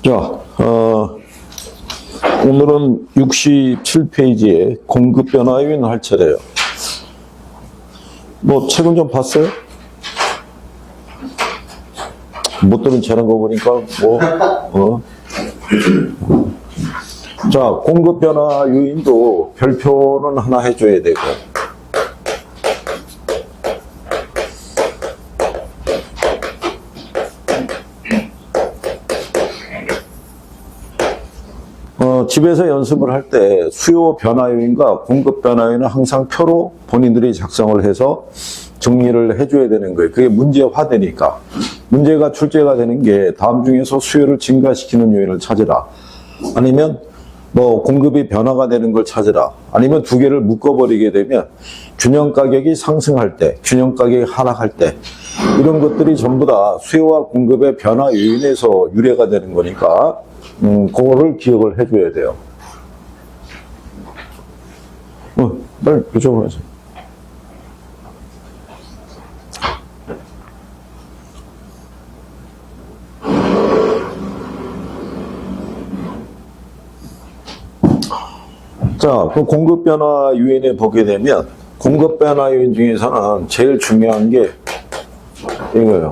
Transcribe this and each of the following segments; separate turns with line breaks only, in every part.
자, 오늘은 67페이지에 공급 변화 요인 할 차례예요. 뭐 책은 좀 봤어요? 못 들은 채는 거 보니까 자, 공급 변화 요인도 별표는 하나 해줘야 되고, 집에서 연습을 할 때 수요 변화 요인과 공급 변화 요인은 항상 표로 본인들이 작성을 해서 정리를 해줘야 되는 거예요. 그게 문제화되니까. 문제가 출제가 되는 게 다음 중에서 수요를 증가시키는 요인을 찾으라. 아니면 뭐 공급이 변화가 되는 걸 찾으라. 아니면 두 개를 묶어버리게 되면 균형 가격이 상승할 때, 균형 가격이 하락할 때, 이런 것들이 전부 다 수요와 공급의 변화 요인에서 유래가 되는 거니까 그거를 기억을 해줘야 돼요. 빨리 이쪽으로 하세요. 자, 그 공급 변화 요인에 보게 되면 공급 변화 요인 중에서는 제일 중요한 게 이거예요.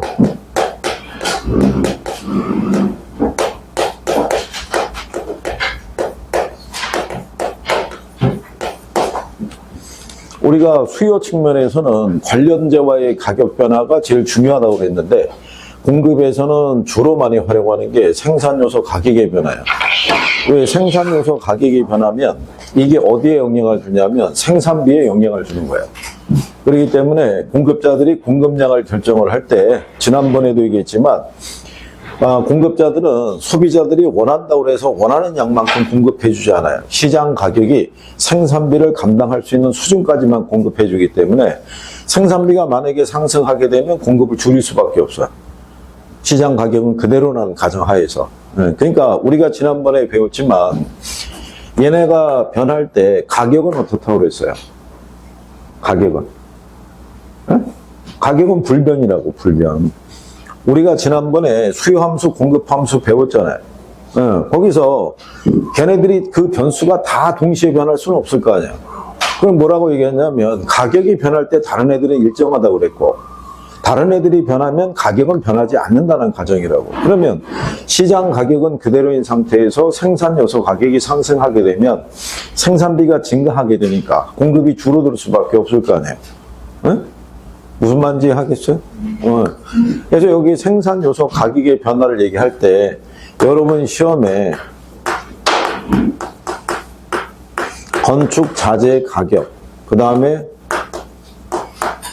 우리가 수요 측면에서는 관련재와의 가격 변화가 제일 중요하다고 했는데, 공급에서는 주로 많이 활용하는 게 생산요소 가격의 변화예요. 왜 생산요소 가격이 변하면 이게 어디에 영향을 주냐면 생산비에 영향을 주는 거예요. 그렇기 때문에 공급자들이 공급량을 결정을 할 때, 지난번에도 얘기했지만 공급자들은 소비자들이 원한다고 해서 원하는 양만큼 공급해 주지 않아요. 시장 가격이 생산비를 감당할 수 있는 수준까지만 공급해 주기 때문에 생산비가 만약에 상승하게 되면 공급을 줄일 수밖에 없어요. 시장 가격은 그대로라는 가정하에서. 그러니까 우리가 지난번에 배웠지만 얘네가 변할 때 가격은 어떻다고 그랬어요? 가격은. 가격은 불변이라고, 불변. 우리가 지난번에 수요함수, 공급함수 배웠잖아요. 거기서 걔네들이 그 변수가 다 동시에 변할 수는 없을 거 아니야. 그럼 뭐라고 얘기했냐면 가격이 변할 때 다른 애들은 일정하다고 그랬고, 다른 애들이 변하면 가격은 변하지 않는다는 가정이라고. 그러면 시장 가격은 그대로인 상태에서 생산 요소 가격이 상승하게 되면 생산비가 증가하게 되니까 공급이 줄어들 수밖에 없을 거 아니에요. 무슨 말인지 하겠어요? 그래서 여기 생산 요소 가격의 변화를 얘기할 때 여러분 시험에 건축 자재 가격, 그 다음에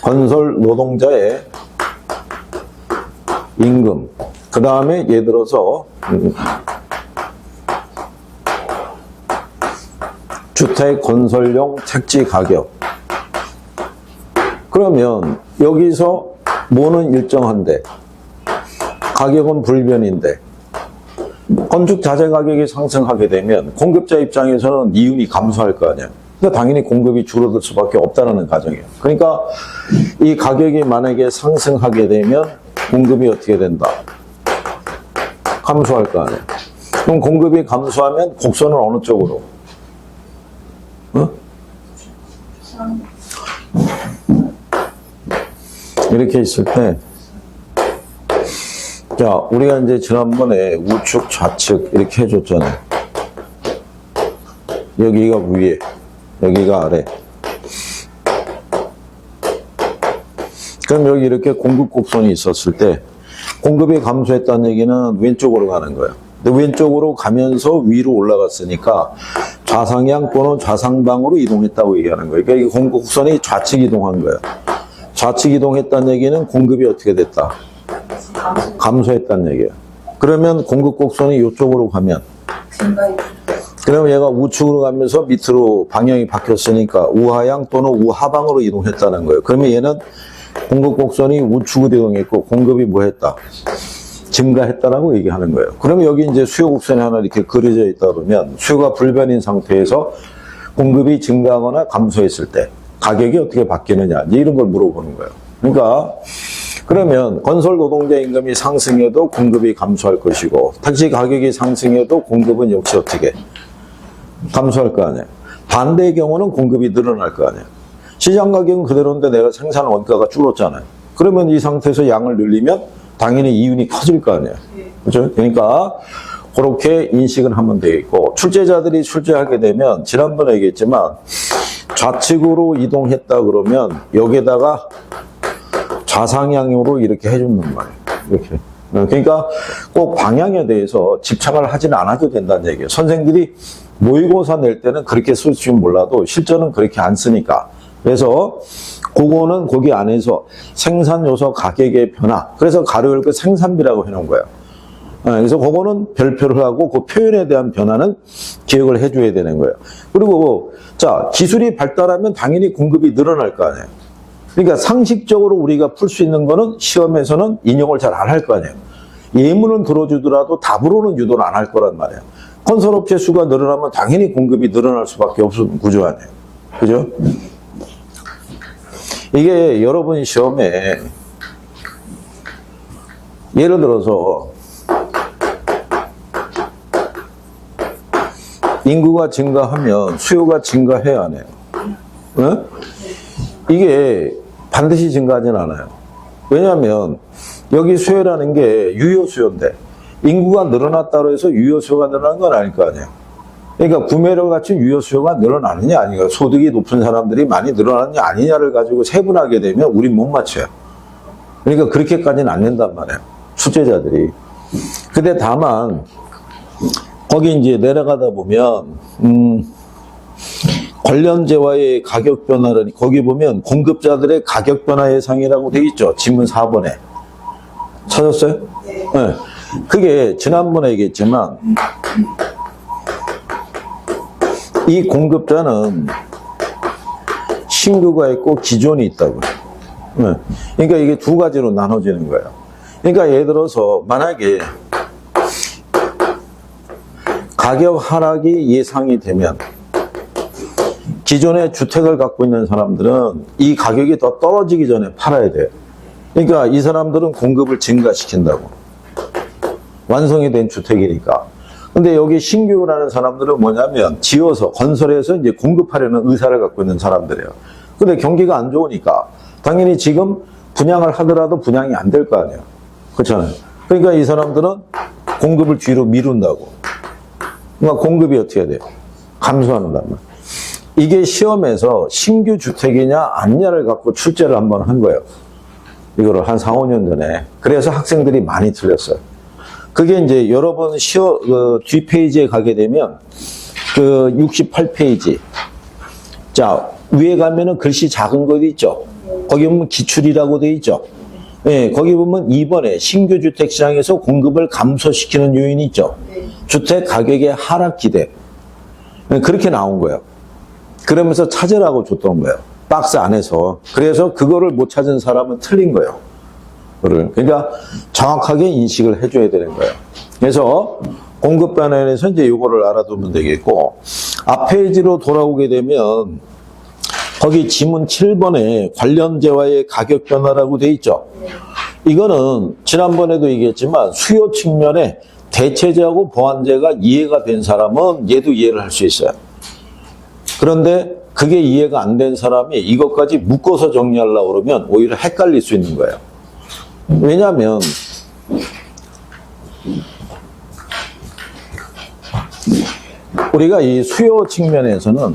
건설 노동자의 임금, 그 다음에 예를 들어서 주택 건설용 택지 가격. 그러면 여기서 뭐는 일정한데 가격은 불변인데 건축 자재 가격이 상승하게 되면 공급자 입장에서는 이윤이 감소할 거 아니야. 그러니까 당연히 공급이 줄어들 수밖에 없다는 가정이에요. 그러니까 이 가격이 만약에 상승하게 되면 공급이 어떻게 된다? 감소할 거 아니야. 그럼 공급이 감소하면 곡선은 어느 쪽으로? 이렇게 있을 때, 자, 우리가 이제 지난번에 우측, 좌측 이렇게 해줬잖아요. 여기가 위에, 여기가 아래. 그럼 여기 이렇게 공급 곡선이 있었을 때, 공급이 감소했다는 얘기는 왼쪽으로 가는 거예요. 근데 왼쪽으로 가면서 위로 올라갔으니까 좌상향 또는 좌상방으로 이동했다고 얘기하는 거예요. 그러니까 이 공급 곡선이 좌측 이동한 거예요. 좌측 이동했다는 얘기는 공급이 어떻게 됐다? 감소했다는 얘기예요. 그러면 공급 곡선이 이쪽으로 가면, 그러면 얘가 우측으로 가면서 밑으로 방향이 바뀌었으니까 우하향 또는 우하방으로 이동했다는 거예요. 그러면 얘는 공급 곡선이 우측으로 이동했고 공급이 뭐 했다? 증가했다라고 얘기하는 거예요. 그러면 여기 이제 수요 곡선이 하나 이렇게 그려져 있다 그러면 수요가 불변인 상태에서 공급이 증가하거나 감소했을 때 가격이 어떻게 바뀌느냐, 이런 걸 물어보는 거예요. 그러니까 그러면 건설 노동자 임금이 상승해도 공급이 감소할 것이고 택시 가격이 상승해도 공급은 역시 어떻게 감소할 거 아니에요. 반대의 경우는 공급이 늘어날 거 아니에요. 시장 가격은 그대로인데 내가 생산 원가가 줄었잖아요. 그러면 이 상태에서 양을 늘리면 당연히 이윤이 커질 거 아니에요. 그렇죠? 그러니까 그렇게 인식을 하면 되겠고, 출제자들이 출제하게 되면 지난번에 얘기했지만 좌측으로 이동했다 그러면 여기에다가 좌상향으로 이렇게 해준단 말이에요. 이렇게. 그러니까 꼭 방향에 대해서 집착을 하지는 않아도 된다는 얘기예요. 선생들이 모의고사 낼 때는 그렇게 쓸지는 몰라도 실전은 그렇게 안 쓰니까. 그래서 그거는 거기 안에서 생산 요소 가격의 변화. 그래서 가로 열고 생산비라고 해놓은 거예요. 그래서 그거는 별표를 하고 그 표현에 대한 변화는 기억을 해줘야 되는 거예요. 그리고 자, 기술이 발달하면 당연히 공급이 늘어날 거 아니에요. 그러니까 상식적으로 우리가 풀 수 있는 거는 시험에서는 인용을 잘 안 할 거 아니에요. 예문은 들어주더라도 답으로는 유도를 안 할 거란 말이에요. 건설업체 수가 늘어나면 당연히 공급이 늘어날 수밖에 없는 구조 아니에요. 그죠? 이게 여러분 시험에 예를 들어서 인구가 증가하면 수요가 증가해야 하네요. 네? 이게 반드시 증가하진 않아요. 왜냐하면 여기 수요라는 게 유효 수요인데 인구가 늘어났다고 해서 유효 수요가 늘어난 건 아닐 거 아니에요. 그러니까 구매력 같은 유효 수요가 늘어나느냐 아니냐, 소득이 높은 사람들이 많이 늘어나느냐 아니냐를 가지고 세분하게 되면 우린 못 맞춰요. 그러니까 그렇게까지는 안 된단 말이에요. 출제자들이. 근데 다만 거기 이제 내려가다 보면 관련제와의 가격 변화를 거기 보면 공급자들의 가격 변화 예상이라고 돼 있죠. 지문 4번에. 찾았어요? 네. 그게 지난번에 얘기했지만 이 공급자는 신규가 있고 기존이 있다고요. 네. 그러니까 이게 두 가지로 나눠지는 거예요. 그러니까 예를 들어서 만약에 가격 하락이 예상이 되면 기존에 주택을 갖고 있는 사람들은 이 가격이 더 떨어지기 전에 팔아야 돼요. 그러니까 이 사람들은 공급을 증가시킨다고. 완성이 된 주택이니까. 근데 여기 신규라는 사람들은 뭐냐면 지어서 건설해서 이제 공급하려는 의사를 갖고 있는 사람들이에요. 근데 경기가 안 좋으니까 당연히 지금 분양을 하더라도 분양이 안 될 거 아니에요. 그렇잖아요. 그러니까 이 사람들은 공급을 뒤로 미룬다고. 그러니까 공급이 어떻게 해야 돼요? 감소한단 말이에요. 이게 시험에서 신규 주택이냐 아니냐를 갖고 출제를 한번 한 거예요. 이거를 한 4, 5년 전에. 그래서 학생들이 많이 틀렸어요. 그게 이제 여러분 뒷페이지에 가게 되면 그 68페이지. 자, 위에 가면은 글씨 작은 거 있죠? 거기 보면 기출이라고 돼 있죠? 예, 거기 보면 2번에 신규 주택 시장에서 공급을 감소시키는 요인이 있죠? 주택 가격의 하락 기대. 그렇게 나온 거예요. 그러면서 찾으라고 줬던 거예요. 박스 안에서. 그래서 그거를 못 찾은 사람은 틀린 거예요. 그러니까 정확하게 인식을 해줘야 되는 거예요. 그래서 공급 변화에서 이제 이거를 알아두면 되겠고, 앞 페이지로 돌아오게 되면 거기 지문 7번에 관련제와의 가격 변화라고 돼 있죠. 이거는 지난번에도 얘기했지만 수요 측면에 대체제하고 보완제가 이해가 된 사람은 얘도 이해를 할 수 있어요. 그런데 그게 이해가 안 된 사람이 이것까지 묶어서 정리하려고 그러면 오히려 헷갈릴 수 있는 거예요. 왜냐하면 우리가 이 수요 측면에서는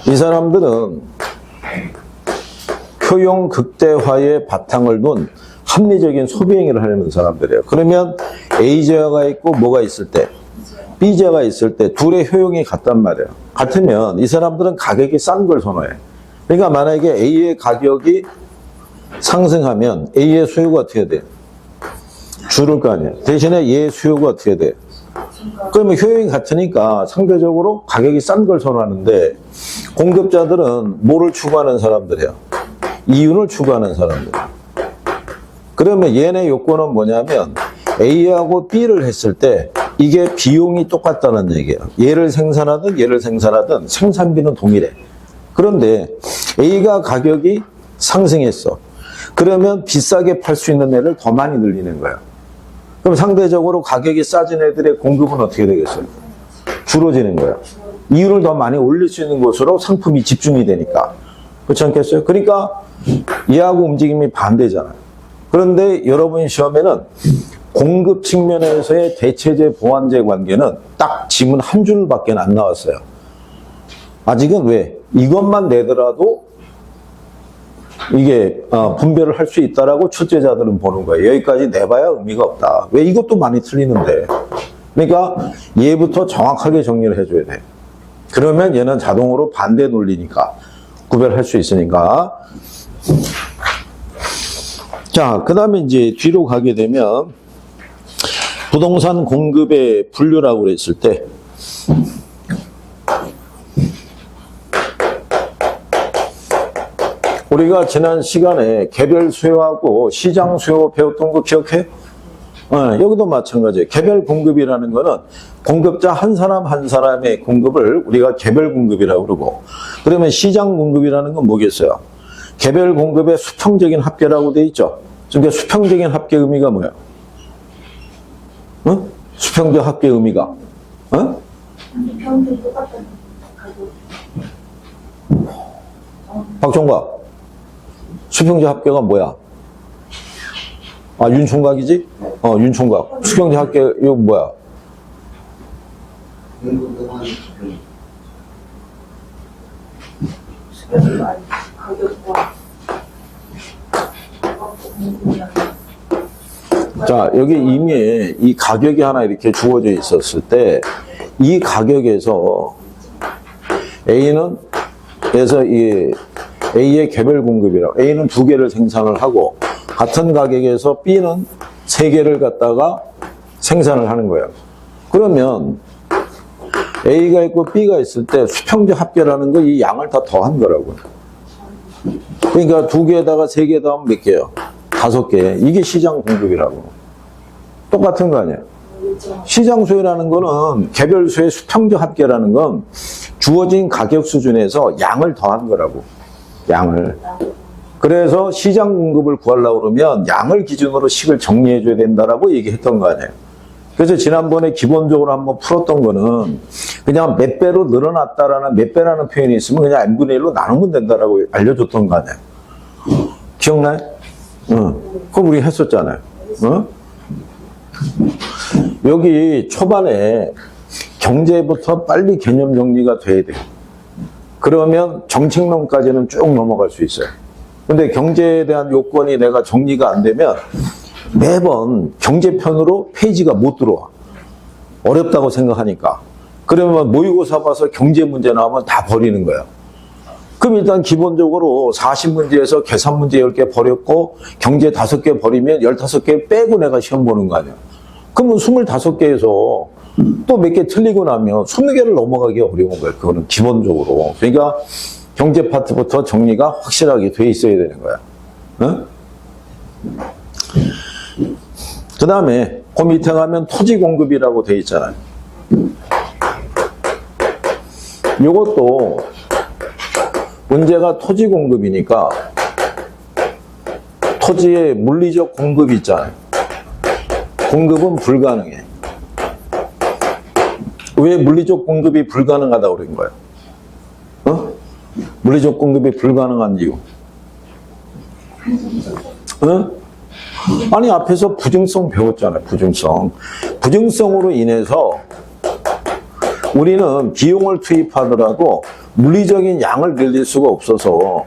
이 사람들은 효용 극대화의 바탕을 둔 합리적인 소비 행위를 하려는 사람들이에요. 그러면 A제가 있고 뭐가 있을 때 B제가 있을 때 둘의 효용이 같단 말이에요. 같으면 이 사람들은 가격이 싼 걸 선호해. 그러니까 만약에 A의 가격이 상승하면 A의 수요가 어떻게 돼? 줄을 거 아니에요. 대신에 얘의 수요가 어떻게 돼? 그러면 효용이 같으니까 상대적으로 가격이 싼 걸 선호하는데 공급자들은 뭐를 추구하는 사람들이에요? 이윤을 추구하는 사람들. 그러면 얘네 요건은 뭐냐면 A하고 B를 했을 때 이게 비용이 똑같다는 얘기예요. 얘를 생산하든 생산비는 동일해. 그런데 A가 가격이 상승했어. 그러면 비싸게 팔 수 있는 애를 더 많이 늘리는 거예요. 그럼 상대적으로 가격이 싸진 애들의 공급은 어떻게 되겠어요? 줄어지는 거예요. 이윤을 더 많이 올릴 수 있는 곳으로 상품이 집중이 되니까. 그렇지 않겠어요? 그러니까 얘하고 움직임이 반대잖아요. 그런데 여러분 시험에는 공급 측면에서의 대체재 보완재 관계는 딱 지문 한 줄밖에 안 나왔어요. 아직은 왜? 이것만 내더라도 이게 분별을 할 수 있다라고 출제자들은 보는 거예요. 여기까지 내봐야 의미가 없다. 왜? 이것도 많이 틀리는데. 그러니까 얘부터 정확하게 정리를 해줘야 돼. 그러면 얘는 자동으로 반대 논리니까 구별할 수 있으니까. 자, 그 다음에 이제 뒤로 가게 되면 부동산 공급의 분류라고 그랬을 때 우리가 지난 시간에 개별 수요하고 시장 수요 배웠던 거 기억해? 여기도 마찬가지예요. 개별 공급이라는 거는 공급자 한 사람 한 사람의 공급을 우리가 개별 공급이라고 그러고, 그러면 시장 공급이라는 건 뭐겠어요? 개별 공급의 수평적인 합계라고 돼 있죠. 그러니까 수평적인 합계 의미가 뭐야? 수평적 합계 의미가?
평균 똑같은 가격.
박종과 수평적 합계가 뭐야? 윤총각이지? 윤총각. 수평적 합계 이거 뭐야?
가격과
자, 여기 이미 이 가격이 하나 이렇게 주어져 있었을 때, 이 가격에서 A는, 그래서 이 A의 개별 공급이라고, A는 2개를 생산을 하고, 같은 가격에서 B는 3개를 갖다가 생산을 하는 거예요. 그러면 A가 있고 B가 있을 때 수평적 합계라는 거 이 양을 다 더한 거라고요. 그러니까 2개에다가 3개 더하면 몇 개예요? 5개. 이게 시장 공급이라고. 똑같은 거 아니에요? 시장 수요라는 거는 개별 수요의 수평적 합계라는 건 주어진 가격 수준에서 양을 더한 거라고. 양을. 그래서 시장 공급을 구하려고 그러면 양을 기준으로 식을 정리해 줘야 된다라고 얘기했던 거 아니에요. 그래서 지난번에 기본적으로 한번 풀었던 거는 그냥 몇 배로 늘어났다라는 몇 배라는 표현이 있으면 그냥 n분의 1로 나누면 된다라고 알려줬던 거 아니에요. 기억나요? 그거 우리 했었잖아요. 여기 초반에 경제부터 빨리 개념 정리가 돼야 돼요. 그러면 정책론까지는 쭉 넘어갈 수 있어요. 근데 경제에 대한 요건이 내가 정리가 안 되면 매번 경제편으로 페이지가 못 들어와. 어렵다고 생각하니까. 그러면 모의고사 봐서 경제 문제 나오면 다 버리는 거예요. 그럼 일단 기본적으로 40문제에서 계산 문제 10개 버렸고 경제 5개 버리면 15개 빼고 내가 시험 보는 거 아니야. 그러면 25개에서 또 몇 개 틀리고 나면 20개를 넘어가기 어려운 거예요. 그거는 기본적으로. 그러니까 경제 파트부터 정리가 확실하게 돼 있어야 되는 거야. 응? 그 다음에 그 밑에 가면 토지 공급이라고 돼 있잖아요. 이것도 문제가 토지 공급이니까 토지의 물리적 공급이 있잖아요. 공급은 불가능해. 왜 물리적 공급이 불가능하다고 그런 거예요? 물리적 공급이 불가능한 이유. 아니, 앞에서 부증성 배웠잖아요. 부증성. 부증성으로 인해서 우리는 비용을 투입하더라도 물리적인 양을 늘릴 수가 없어서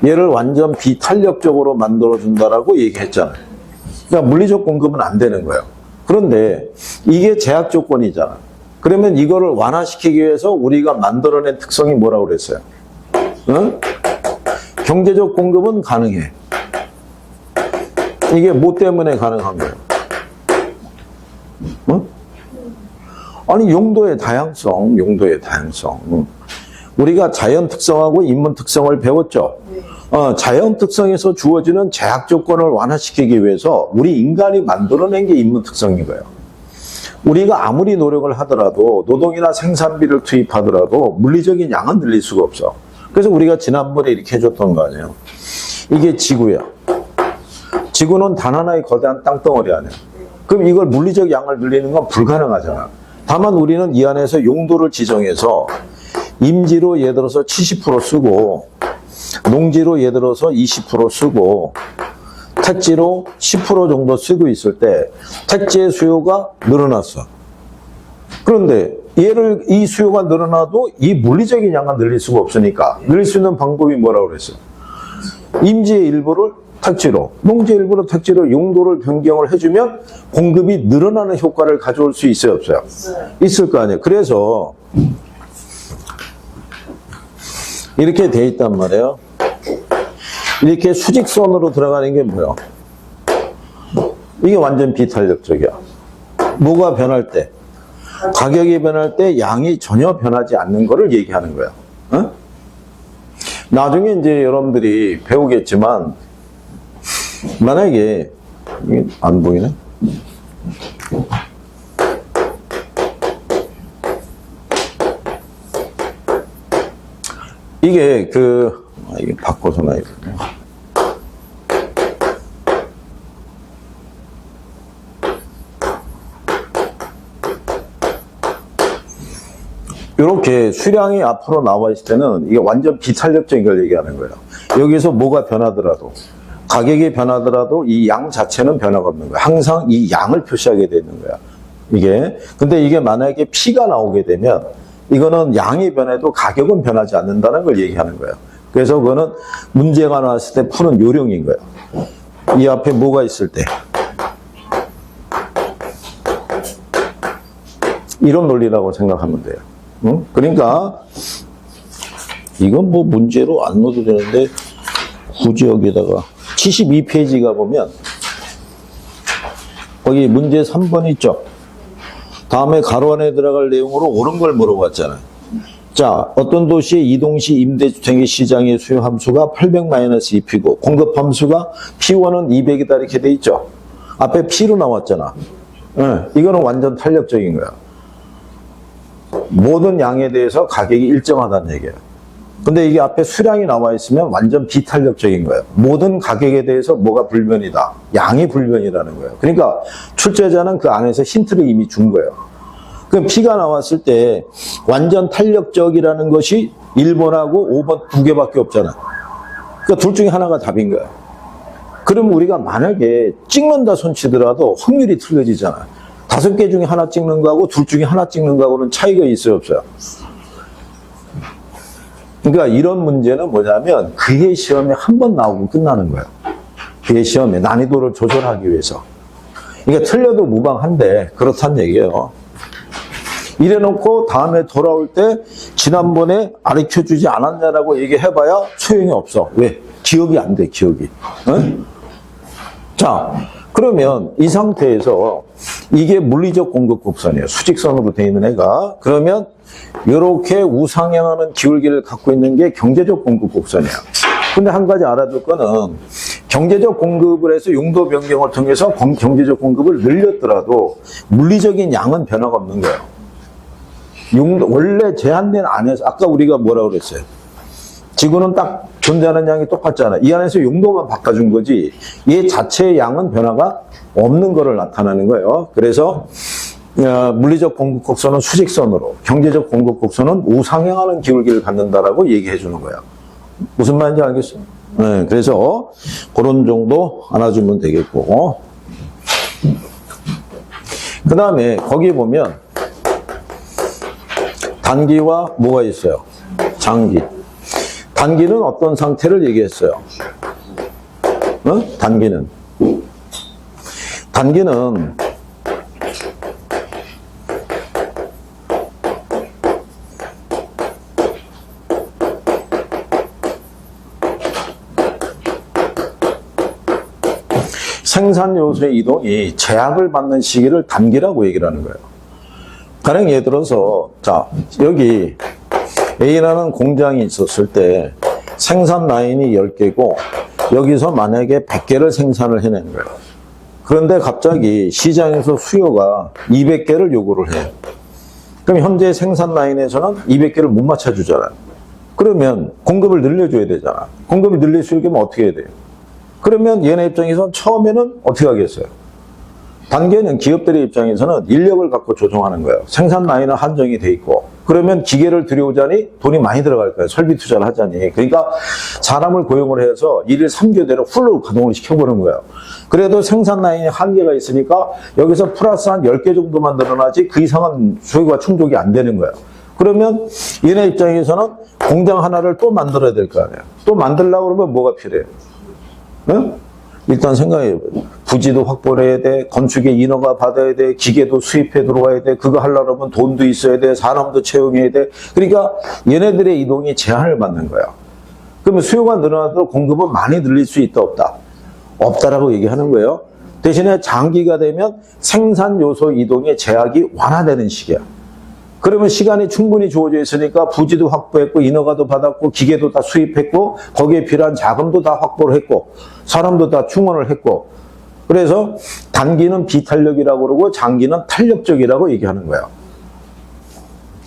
얘를 완전 비탄력적으로 만들어준다라고 얘기했잖아요. 그러니까 물리적 공급은 안 되는 거예요. 그런데 이게 제약 조건이잖아. 그러면 이거를 완화시키기 위해서 우리가 만들어낸 특성이 뭐라고 그랬어요? 경제적 공급은 가능해. 이게 뭐 때문에 가능한 거예요? 아니, 용도의 다양성, 용도의 다양성. 우리가 자연 특성하고 인문 특성을 배웠죠. 자연 특성에서 주어지는 제약 조건을 완화시키기 위해서 우리 인간이 만들어낸 게 인문 특성인 거예요. 우리가 아무리 노력을 하더라도 노동이나 생산비를 투입하더라도 물리적인 양은 늘릴 수가 없어. 그래서 우리가 지난번에 이렇게 해줬던 거 아니에요. 이게 지구야. 지구는 단 하나의 거대한 땅덩어리 아니야. 그럼 이걸 물리적 양을 늘리는 건 불가능하잖아. 다만 우리는 이 안에서 용도를 지정해서 임지로 예를 들어서 70% 쓰고 농지로 예를 들어서 20% 쓰고 택지로 10% 정도 쓰고 있을 때 택지의 수요가 늘어났어. 그런데 이 수요가 늘어나도 이 물리적인 양은 늘릴 수가 없으니까 늘릴 수 있는 방법이 뭐라고 그랬어? 임지의 일부를 택지로, 농지의 일부를 택지로 용도를 변경을 해주면 공급이 늘어나는 효과를 가져올 수 있어요, 없어요? 있을 거 아니에요. 그래서 이렇게 돼 있단 말이에요. 이렇게 수직선으로 들어가는 게 뭐야? 이게 완전 비탄력적이야. 뭐가 변할 때? 가격이 변할 때 양이 전혀 변하지 않는 거를 얘기하는 거야. 어? 나중에 이제 여러분들이 배우겠지만, 만약에, 이게 안 보이네? 이게 이게 바꿔서 놔야 되네. 이렇게 수량이 앞으로 나와 있을 때는 이게 완전 비탄력적인 걸 얘기하는 거예요. 여기서 뭐가 변하더라도, 가격이 변하더라도 이 양 자체는 변화가 없는 거야. 항상 이 양을 표시하게 되는 거야. 이게. 근데 이게 만약에 P가 나오게 되면 이거는 양이 변해도 가격은 변하지 않는다는 걸 얘기하는 거예요. 그래서 그거는 문제가 나왔을 때 푸는 요령인 거예요. 이 앞에 뭐가 있을 때. 이런 논리라고 생각하면 돼요. 응? 그러니까 이건 뭐 문제로 안 넣어도 되는데 굳이 여기다가 72페이지가 보면 거기 문제 3번 있죠. 다음에 가로 안에 들어갈 내용으로 옳은 걸 물어봤잖아요. 자, 어떤 도시의 이동시 임대주택의 시장의 수요 함수가 800-2P고 공급 함수가 P1은 200이다 이렇게 돼 있죠. 앞에 P로 나왔잖아. 네, 이거는 완전 탄력적인 거야. 모든 양에 대해서 가격이 일정하다는 얘기예요. 근데 이게 앞에 수량이 나와 있으면 완전 비탄력적인 거예요. 모든 가격에 대해서 뭐가 불변이다. 양이 불변이라는 거예요. 그러니까 출제자는 그 안에서 힌트를 이미 준 거예요. 그럼 P가 나왔을 때 완전 탄력적이라는 것이 1번하고 5번 두 개밖에 없잖아. 그러니까 둘 중에 하나가 답인 거야. 그럼 우리가 만약에 찍는다 손치더라도 확률이 틀려지잖아. 5개 중에 하나 찍는 거하고 둘 중에 하나 찍는 거하고는 차이가 있어요, 없어요? 그러니까 이런 문제는 뭐냐면 그의 시험에 한 번 나오고 끝나는 거예요. 그의 시험에 난이도를 조절하기 위해서. 그러니까 틀려도 무방한데 그렇다는 얘기예요. 이래놓고 다음에 돌아올 때 지난번에 가르쳐주지 않았냐라고 얘기해봐야 소용이 없어. 왜? 기억이 안 돼, 기억이. 응? 자, 그러면 이 상태에서 이게 물리적 공급 곡선이에요. 수직선으로 되어 있는 애가. 그러면 이렇게 우상향하는 기울기를 갖고 있는 게 경제적 공급 곡선이에요. 근데 한 가지 알아둘 거는 경제적 공급을 해서 용도 변경을 통해서 경제적 공급을 늘렸더라도 물리적인 양은 변화가 없는 거예요. 원래 제한된 안에서 아까 우리가 뭐라고 그랬어요? 지구는 딱 존재하는 양이 똑같잖아. 이 안에서 용도만 바꿔준 거지 얘 자체의 양은 변화가 없는 거를 나타내는 거예요. 그래서 물리적 공급 곡선은 수직선으로, 경제적 공급 곡선은 우상향하는 기울기를 갖는다라고 얘기해 주는 거예요. 무슨 말인지 알겠어요? 네, 그래서 그런 정도 알아주면 되겠고. 그 다음에 거기 보면 단기와 뭐가 있어요? 장기. 단기는 어떤 상태를 얘기했어요? 단기는 생산 요소의 이동이 제약을 받는 시기를 단기라고 얘기를 하는 거예요. 가령 예를 들어서 자 여기 A라는 공장이 있었을 때 생산 라인이 10개고 여기서 만약에 100개를 생산을 해내는 거예요. 그런데 갑자기 시장에서 수요가 200개를 요구를 해요. 그럼 현재 생산 라인에서는 200개를 못 맞춰주잖아요. 그러면 공급을 늘려줘야 되잖아. 공급을 늘릴 수 있게 하면 어떻게 해야 돼요? 그러면 얘네 입장에서는 처음에는 어떻게 하겠어요? 단계는 기업들의 입장에서는 인력을 갖고 조정하는 거예요. 생산 라인은 한정이 돼 있고, 그러면 기계를 들여오자니 돈이 많이 들어갈 거예요. 설비 투자를 하자니. 그러니까 사람을 고용을 해서 일일 3교대로 풀로 가동을 시켜보는 거예요. 그래도 생산 라인에 한계가 있으니까 여기서 플러스 한 10개 정도만 늘어나지 그 이상은 수요가 충족이 안 되는 거예요. 그러면 얘네 입장에서는 공장 하나를 또 만들어야 될 거 아니에요. 또 만들려고 그러면 뭐가 필요해요? 응? 일단 생각해봐요. 부지도 확보를 해야 돼. 건축의 인허가 받아야 돼. 기계도 수입해 들어와야 돼. 그거 하려면 돈도 있어야 돼. 사람도 채용해야 돼. 그러니까 얘네들의 이동이 제한을 받는 거야. 그러면 수요가 늘어나도 공급은 많이 늘릴 수 있다 없다? 없다라고 얘기하는 거예요. 대신에 장기가 되면 생산 요소 이동의 제약이 완화되는 시기야. 그러면 시간이 충분히 주어져 있으니까 부지도 확보했고 인허가도 받았고 기계도 다 수입했고 거기에 필요한 자금도 다 확보를 했고 사람도 다 충원을 했고 그래서 단기는 비탄력이라고 그러고 장기는 탄력적이라고 얘기하는 거예요.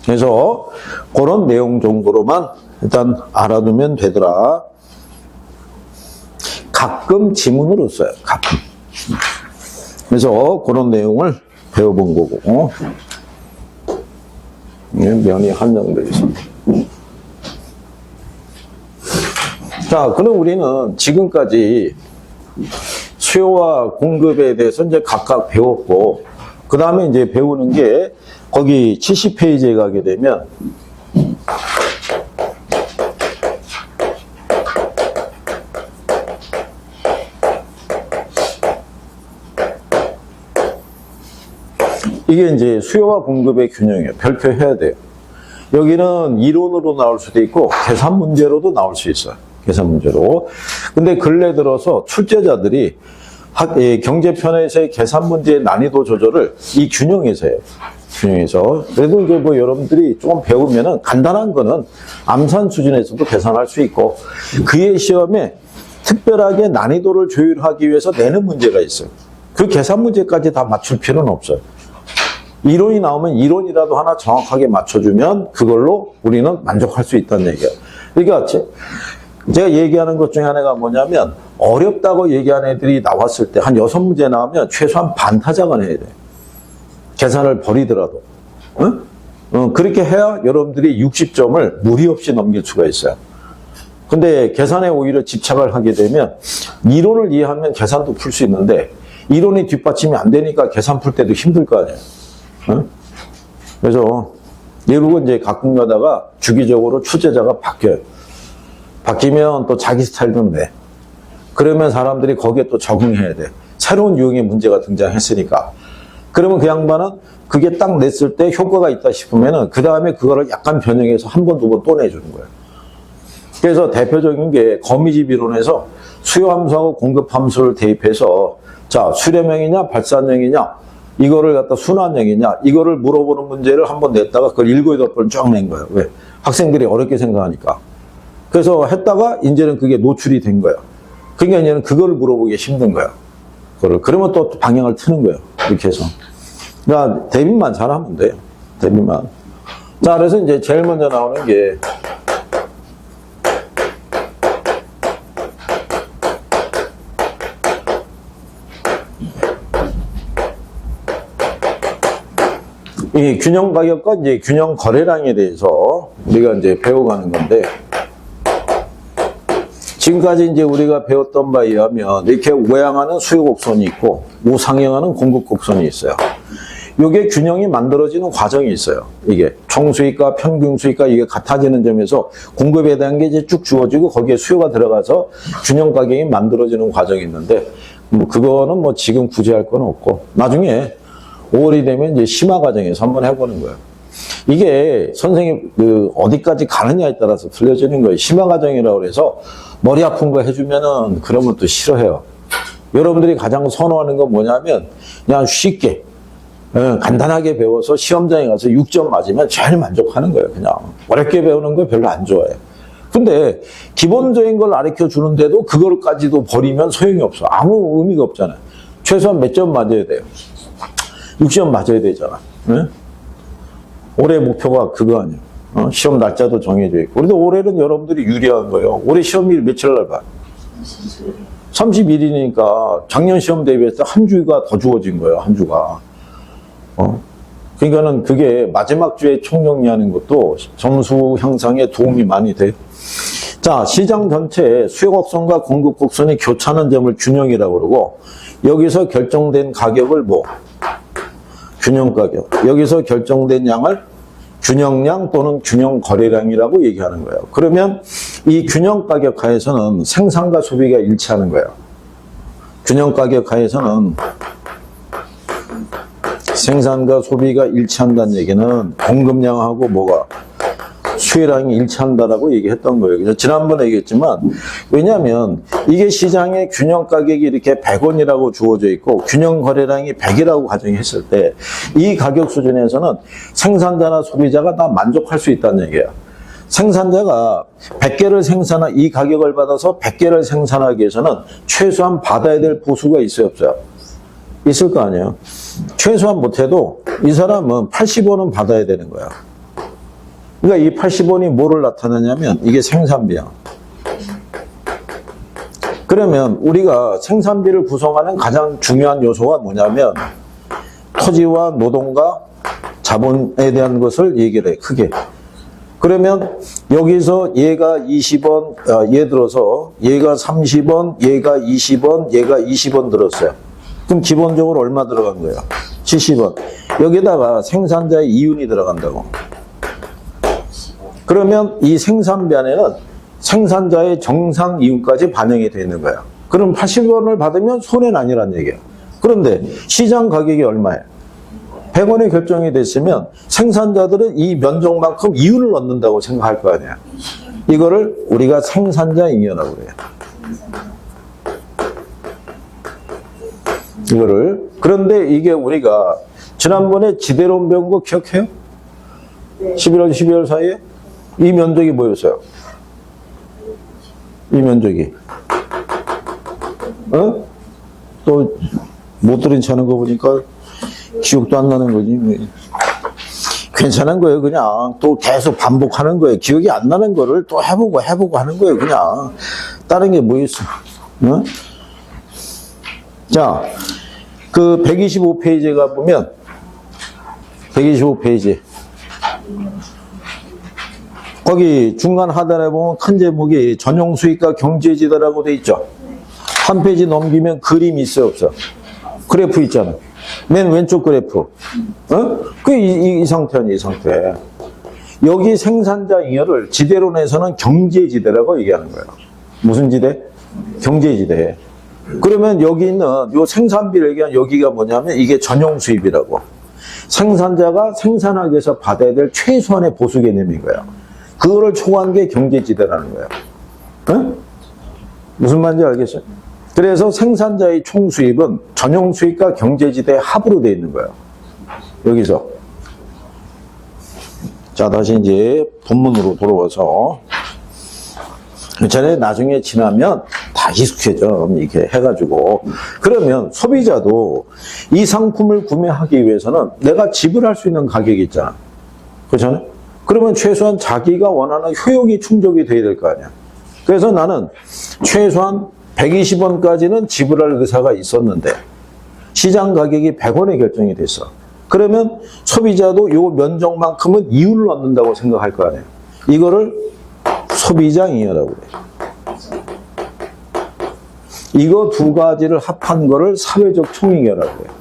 그래서 그런 내용 정도로만 일단 알아두면 되더라. 가끔 지문으로 써요. 가끔. 그래서 그런 내용을 배워본 거고 면이 한정되어 있습니다. 자, 그럼 우리는 지금까지 수요와 공급에 대해서 이제 각각 배웠고, 그 다음에 이제 배우는 게 거기 70페이지에 가게 되면 이게 이제 수요와 공급의 균형이에요. 별표해야 돼요. 여기는 이론으로 나올 수도 있고 계산 문제로도 나올 수 있어요. 계산 문제로. 근데 근래 들어서 출제자들이 경제편에서의 계산 문제의 난이도 조절을 이 균형에서 해요. 균형에서. 그래도 이제 뭐 여러분들이 조금 배우면은 간단한 거는 암산 수준에서도 계산할 수 있고 그의 시험에 특별하게 난이도를 조율하기 위해서 내는 문제가 있어요. 그 계산 문제까지 다 맞출 필요는 없어요. 이론이 나오면 이론이라도 하나 정확하게 맞춰주면 그걸로 우리는 만족할 수 있다는 얘기예요. 그러니까 제가 얘기하는 것 중에 하나가 뭐냐면 어렵다고 얘기하는 애들이 나왔을 때 한 6문제 나오면 최소한 반 타작은 해야 돼요. 계산을 버리더라도. 응? 그렇게 해야 여러분들이 60점을 무리 없이 넘길 수가 있어요. 근데 계산에 오히려 집착을 하게 되면 이론을 이해하면 계산도 풀 수 있는데 이론이 뒷받침이 안 되니까 계산 풀 때도 힘들 거 아니에요. 응? 그래서 이러고 이제 가끔 가다가 주기적으로 출제자가 바뀌어요. 바뀌면 또 자기 스타일도 내. 그러면 사람들이 거기에 또 적응해야 돼. 새로운 유형의 문제가 등장했으니까. 그러면 그 양반은 그게 딱 냈을 때 효과가 있다 싶으면은 그 다음에 그거를 약간 변형해서 한 번, 두 번 또 내주는 거예요. 그래서 대표적인 게 거미집 이론에서 수요 함수하고 공급 함수를 대입해서 자, 수렴형이냐 발산형이냐 이거를 갖다 순환형이냐 이거를 물어보는 문제를 한번 냈다가 그걸 7, 8번 쫙 낸 거예요. 왜? 학생들이 어렵게 생각하니까. 그래서 했다가 이제는 그게 노출이 된 거예요. 그러니까 이제는 그거를 물어보기 힘든 거예요. 그러면 또 방향을 트는 거예요. 이렇게 해서. 그러니까 대비만 잘하면 돼요. 대비만. 자, 그래서 이제 제일 먼저 나오는 게 이 균형 가격과 이제 균형 거래량에 대해서 우리가 이제 배워가는 건데, 지금까지 이제 우리가 배웠던 바에 의하면 이렇게 우양하는 수요 곡선이 있고 우상향하는 공급 곡선이 있어요. 이게 균형이 만들어지는 과정이 있어요. 이게 총수익과 평균 수익과 이게 같아지는 점에서 공급에 대한 게 이제 쭉 주어지고 거기에 수요가 들어가서 균형 가격이 만들어지는 과정이 있는데, 뭐 그거는 뭐 지금 굳이 할 건 없고 나중에 5월이 되면 이제 심화 과정에서 한번 해보는 거예요. 이게 선생님 어디까지 가느냐에 따라서 틀려지는 거예요. 심화 과정이라고 해서 머리 아픈 거 해주면은 그러면 또 싫어해요. 여러분들이 가장 선호하는 건 뭐냐면 그냥 쉽게 간단하게 배워서 시험장에 가서 6점 맞으면 제일 만족하는 거예요. 그냥 어렵게 배우는 거 별로 안 좋아해요. 근데 기본적인 걸 가르쳐 주는데도 그걸까지도 버리면 소용이 없어. 아무 의미가 없잖아요. 최소한 몇 점 맞아야 돼요. 6점 맞아야 되잖아. 네? 올해 목표가 그거 아니에요. 시험 날짜도 정해져 있고. 그런데 올해는 여러분들이 유리한 거예요. 올해 시험일 며칠 날 봐? 31일이니까 작년 시험 대비해서 한 주가 더 주어진 거예요, 한 주가. 그러니까는 그게 마지막 주에 총정리하는 것도 점수 향상에 도움이 많이 돼요. 자, 시장 전체에 수요 곡선과 공급 곡선이 교차하는 점을 균형이라고 그러고, 여기서 결정된 가격을 뭐? 균형 가격. 여기서 결정된 양을 균형량 또는 균형 거래량이라고 얘기하는 거예요. 그러면 이 균형 가격 하에서는 생산과 소비가 일치하는 거예요. 균형 가격 하에서는 생산과 소비가 일치한다는 얘기는 공급량하고 뭐가 수요량이 일치한다라고 얘기했던 거예요. 지난번에 얘기했지만, 왜냐하면 이게 시장의 균형 가격이 이렇게 100원이라고 주어져 있고 균형 거래량이 100이라고 가정했을 때 이 가격 수준에서는 생산자나 소비자가 다 만족할 수 있다는 얘기예요. 생산자가 100개를 생산한 이 가격을 받아서 100개를 생산하기 위해서는 최소한 받아야 될 보수가 있어요, 없어요? 있을 거 아니에요. 최소한 못해도 이 사람은 80원은 받아야 되는 거야. 그러니까 이 80원이 뭐를 나타내냐면 이게 생산비야. 그러면 우리가 생산비를 구성하는 가장 중요한 요소가 뭐냐면 토지와 노동과 자본에 대한 것을 얘기를 해, 크게. 그러면 여기서 얘가 20원, 예를 들어서 얘가 30원, 얘가 20원, 얘가 20원 들었어요. 그럼 기본적으로 얼마 들어간 거예요? 70원. 여기다가 생산자의 이윤이 들어간다고. 그러면 이 생산비 안에는 생산자의 정상 이윤까지 반영이 되어 있는 거예요. 그럼 80원을 받으면 손해는 아니란 얘기예요. 그런데 시장 가격이 얼마예요? 100원에 결정이 됐으면 생산자들은 이 면적만큼 이윤을 얻는다고 생각할 거 아니야. 이거를 우리가 생산자 잉여라고 그래요. 이거를. 그런데 이게 우리가 지난번에 지대론 배운 거 기억해요?
네.
11월, 12월 사이에? 이 면적이 뭐였어요? 이 면적이. 또 못 들은 체 하는 거 보니까 기억도 안 나는 거지. 괜찮은 거예요. 그냥 또 계속 반복하는 거예요. 기억이 안 나는 거를 또 해보고 하는 거예요. 그냥 다른 게 뭐 있어? 자, 그 125페이지에 가보면 125페이지 거기 중간 하단에 보면 큰 제목이 전용 수익과 경제지대라고 돼 있죠. 한 페이지 넘기면 그림이 있어요, 없어? 그래프 있잖아. 맨 왼쪽 그래프. 이 상태는 이 상태. 여기 생산자 잉여를 지대론에서는 경제지대라고 얘기하는 거예요. 무슨 지대? 경제지대. 그러면 여기 있는 요 생산비를 얘기한 여기가 뭐냐면 이게 전용 수입이라고. 생산자가 생산하기 위해서 받아야 될 최소한의 보수 개념인 거예요. 그거를 초과한 게 경제지대라는 거예요. 무슨 말인지 알겠어요? 그래서 생산자의 총 수입은 전용 수입과 경제지대 합으로 되어 있는 거예요. 여기서. 자, 다시 이제 본문으로 돌아와서. 전에 나중에 지나면 다 익숙해져. 이렇게 해가지고. 그러면 소비자도 이 상품을 구매하기 위해서는 내가 지불할 수 있는 가격이 있잖아. 그렇잖아요? 그러면 최소한 자기가 원하는 효용이 충족이 돼야 될 거 아니야. 그래서 나는 최소한 120원까지는 지불할 의사가 있었는데 시장 가격이 100원에 결정이 됐어. 그러면 소비자도 요 면적만큼은 이윤을 얻는다고 생각할 거 아니에요. 이거를 소비자 잉여라고 그래요. 이거 두 가지를 합한 거를 사회적 총익여라고 해요.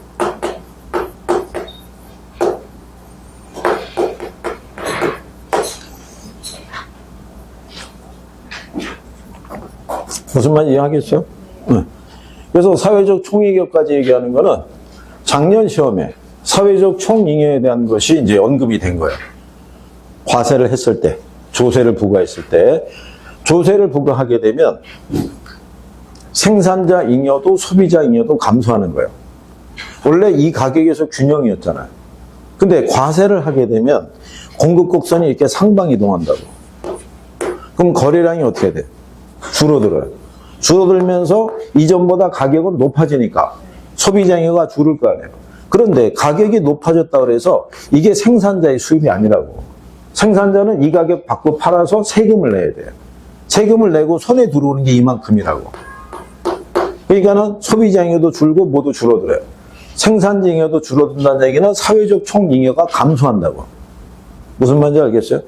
무슨 말 이해하겠어요? 네. 그래서 사회적 총익여까지 얘기하는 거는 작년 시험에 사회적 총잉여에 대한 것이 이제 언급이 된 거예요. 과세를 했을 때, 조세를 부과했을 때, 조세를 부과하게 되면 생산자 잉여도 소비자 잉여도 감소하는 거예요. 원래 이 가격에서 균형이었잖아요. 근데 과세를 하게 되면 공급 곡선이 이렇게 상방 이동한다고. 그럼 거래량이 어떻게 돼? 줄어들어요. 줄어들면서 이전보다 가격은 높아지니까 소비자 잉여가 줄을 거 아니에요. 그런데 가격이 높아졌다 그래서 이게 생산자의 수입이 아니라고. 생산자는 이 가격 받고 팔아서 세금을 내야 돼요. 세금을 내고 손에 들어오는 게 이만큼이라고. 그러니까는 소비자잉여도 줄고 모두 줄어들어요. 생산잉여도 줄어든다는 얘기는 사회적 총잉여가 감소한다고. 무슨 말인지 알겠어요?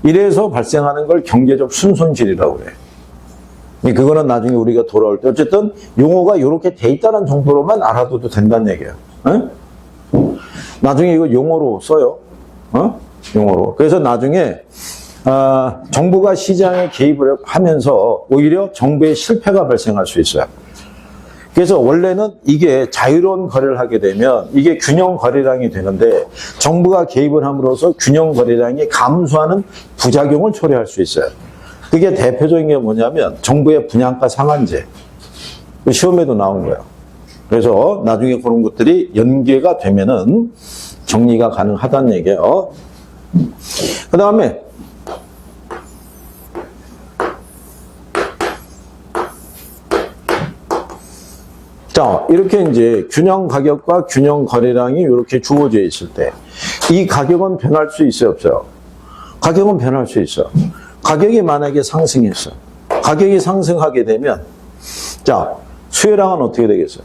이래서 발생하는 걸 경제적 순손실이라고 그래요. 그거는 나중에 우리가 돌아올 때 어쨌든 용어가 이렇게 돼 있다는 정도로만 알아둬도 된다는 얘기예요. 어? 나중에 이거 용어로 써요. 용어로. 그래서 나중에 정부가 시장에 개입을 하면서 오히려 정부의 실패가 발생할 수 있어요. 그래서 원래는 이게 자유로운 거래를 하게 되면 이게 균형 거래량이 되는데 정부가 개입을 함으로써 균형 거래량이 감소하는 부작용을 초래할 수 있어요. 그게 대표적인 게 뭐냐면 정부의 분양가 상한제. 시험에도 나온 거예요. 그래서 나중에 그런 것들이 연계가 되면은 정리가 가능하다는 얘기예요. 그 다음에 자, 이렇게 이제 균형 가격과 균형 거래량이 이렇게 주어져 있을 때 이 가격은 변할 수 있어요, 없어요? 가격은 변할 수 있어요. 가격이 만약에 상승했어요. 가격이 상승하게 되면 자, 수요량은 어떻게 되겠어요?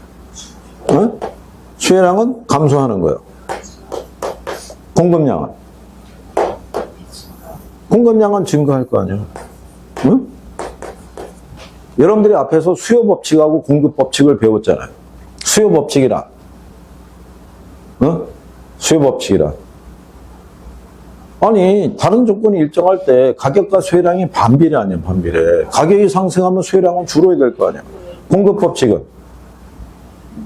응? 수요량은 감소하는 거예요. 공급량은? 공급량은 증가할 거 아니에요. 응? 여러분들이 앞에서 수요 법칙하고 공급 법칙을 배웠잖아요. 수요 법칙이란 수요 법칙이란 아니 다른 조건이 일정할 때 가격과 수요량이 반비례 아니에요. 반비례. 가격이 상승하면 수요량은 줄어야 될 거 아니에요. 공급 법칙은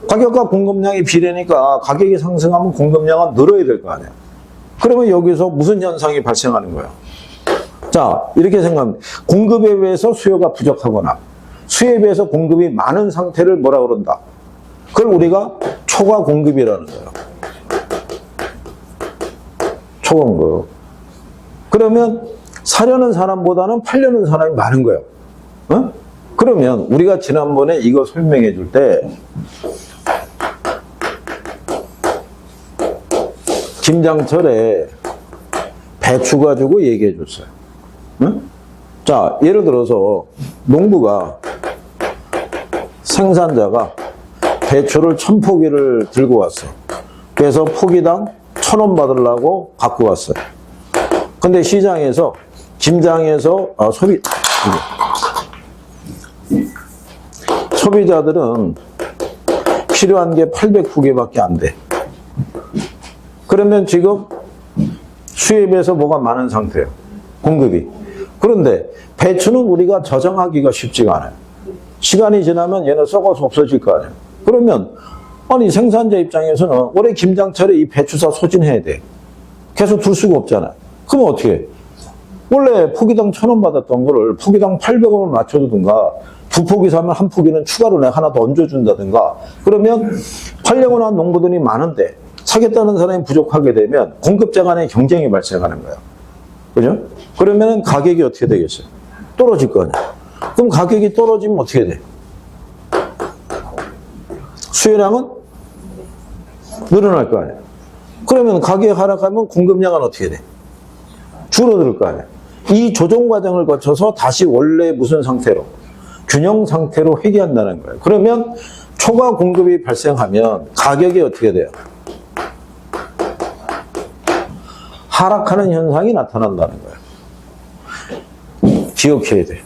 가격과 공급량이 비례니까 가격이 상승하면 공급량은 늘어야 될 거 아니에요. 그러면 여기서 무슨 현상이 발생하는 거예요? 자, 이렇게 생각합니다. 공급에 비해서 수요가 부족하거나 수요에 비해서 공급이 많은 상태를 뭐라 그런다? 그걸 우리가 초과 공급이라는 거예요. 초공급. 그러면 사려는 사람보다는 팔려는 사람이 많은 거예요. 그러면 우리가 지난번에 이거 설명해 줄 때 김장철에 배추 가지고 얘기해 줬어요. 자, 예를 들어서 농부가 생산자가 배추를 1000포기를 들고 왔어. 그래서 포기당 1000원 받으려고 갖고 왔어요. 근데 시장에서 김장에서 소비자들은 필요한 게 800포기밖에 안 돼. 그러면 지금 수요에 비해서 뭐가 많은 상태예요. 공급이. 그런데 배추는 우리가 저장하기가 쉽지가 않아요. 시간이 지나면 얘는 썩어서 없어질 거 아니에요. 그러면 아니 생산자 입장에서는 올해 김장철에 이 배추사 소진해야 돼. 계속 둘 수가 없잖아요. 그러면 어떻게 해? 원래 포기당 1000원 받았던 거를 포기당 800원을 맞춰주든가 2포기 사면 1포기는 추가로 내가 하나 더 얹어준다든가 그러면 팔려고 한 농부들이 많은데 사겠다는 사람이 부족하게 되면 공급자 간의 경쟁이 발생하는 거예요. 그죠? 그러면 가격이 어떻게 되겠어요? 떨어질 거 아니에요. 그럼 가격이 떨어지면 어떻게 돼? 수요량은 늘어날 거 아니에요. 그러면 가격이 하락하면 공급량은 어떻게 돼? 줄어들 거 아니에요. 이 조정 과정을 거쳐서 다시 원래 무슨 상태로? 균형 상태로 회귀한다는 거예요. 그러면 초과 공급이 발생하면 가격이 어떻게 돼요? 하락하는 현상이 나타난다는 거예요. 기억해야 돼요.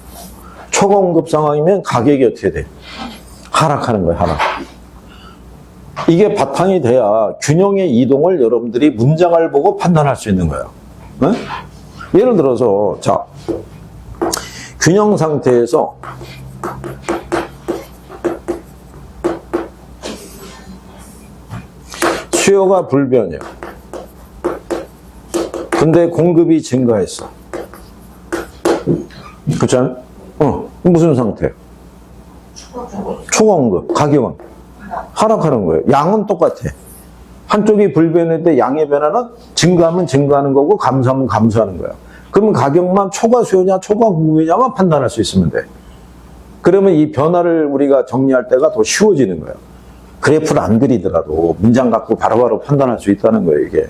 초과 공급 상황이면 가격이 어떻게 돼요? 하락하는 거예요. 하락. 이게 바탕이 돼야 균형의 이동을 여러분들이 문장을 보고 판단할 수 있는 거예요. 네? 예를 들어서 자 균형 상태에서 수요가 불변이에요. 근데 공급이 증가했어. 그렇잖아요? 무슨 상태예요? 초과 공급, 가격은 하락하는 거예요. 양은 똑같아. 한쪽이 불변인데 양의 변화는 증가하면 증가하는 거고 감소하면 감소하는 거예요. 그러면 가격만 초과 수요냐 초과 공급이냐만 판단할 수 있으면 돼. 그러면 이 변화를 우리가 정리할 때가 더 쉬워지는 거예요. 그래프를 안 그리더라도 문장 갖고 바로바로 판단할 수 있다는 거예요, 이게.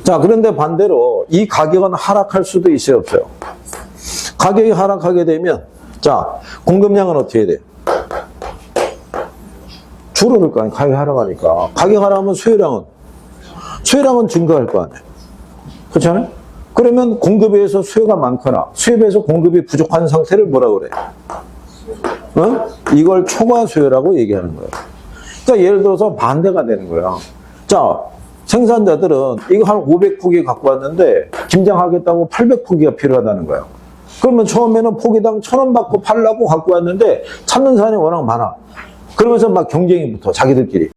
자, 그런데 반대로 이 가격은 하락할 수도 있어요, 없어요? 가격이 하락하게 되면 자, 공급량은 어떻게 돼? 줄어들 거 아니야. 가격이 하락하니까. 가격 하락하면 수요량은 증가할 거 아니에요. 그렇잖아요? 그러면 공급에 비해서 수요가 많거나 수요에 비해서 공급이 부족한 상태를 뭐라 그래? 이걸 초과 수요라고 얘기하는 거예요. 그러니까 예를 들어서 반대가 되는 거야. 자, 생산자들은 이거 한 500포기 갖고 왔는데 김장하겠다고 800포기가 필요하다는 거야. 그러면 처음에는 포기당 1,000원 받고 팔려고 갖고 왔는데 찾는 사람이 워낙 많아. 그러면서 막 경쟁이 붙어, 자기들끼리.